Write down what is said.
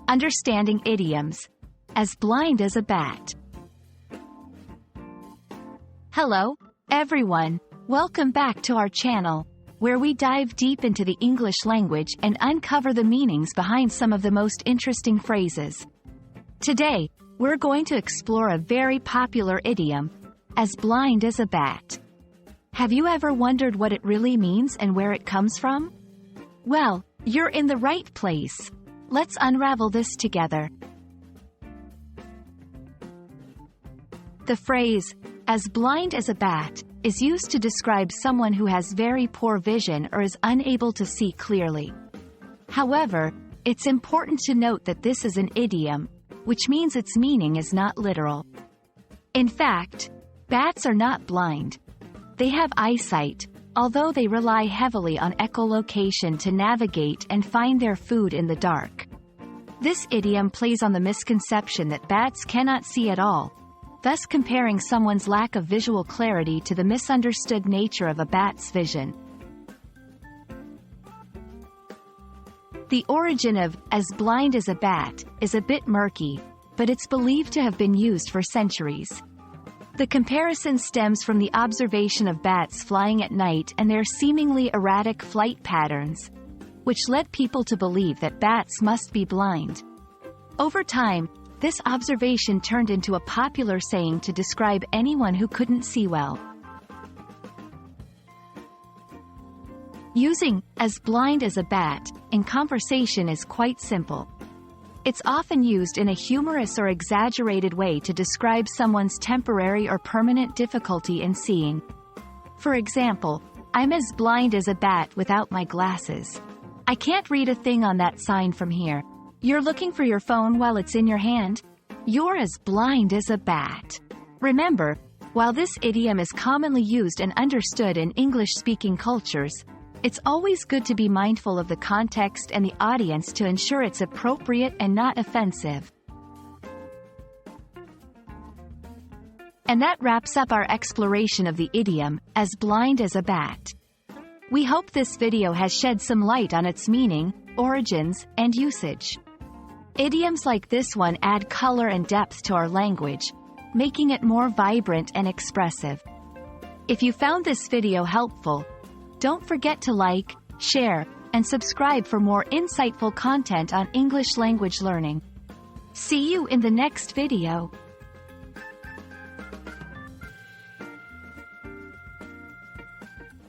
Understanding idioms. As blind as a bat. Hello, everyone. Welcome back to our channel, where we dive deep into the English language and uncover the meanings behind some of the most interesting phrases. Today, we're going to explore a very popular idiom, as blind as a bat. Have you ever wondered what it really means and where it comes from? Well, you're in the right place. Let's unravel this together. The phrase, as blind as a bat, is used to describe someone who has very poor vision or is unable to see clearly. However, it's important to note that this is an idiom, which means its meaning is not literal. In fact, bats are not blind. They have eyesight, although they rely heavily on echolocation to navigate and find their food in the dark. This idiom plays on the misconception that bats cannot see at all, thus comparing someone's lack of visual clarity to the misunderstood nature of a bat's vision. The origin of "as blind as a bat" is a bit murky, but it's believed to have been used for centuries. The comparison stems from the observation of bats flying at night and their seemingly erratic flight patterns, which led people to believe that bats must be blind. Over time, this observation turned into a popular saying to describe anyone who couldn't see well. Using "as blind as a bat" in conversation is quite simple. It's often used in a humorous or exaggerated way to describe someone's temporary or permanent difficulty in seeing. For example, "I'm as blind as a bat without my glasses. I can't read a thing on that sign from here. You're looking for your phone while it's in your hand? You're as blind as a bat." Remember, while this idiom is commonly used and understood in English-speaking cultures, it's always good to be mindful of the context and the audience to ensure it's appropriate and not offensive. And that wraps up our exploration of the idiom, "as blind as a bat." We hope this video has shed some light on its meaning, origins, and usage. Idioms like this one add color and depth to our language, making it more vibrant and expressive. If you found this video helpful, don't forget to like, share, and subscribe for more insightful content on English language learning. See you in the next video.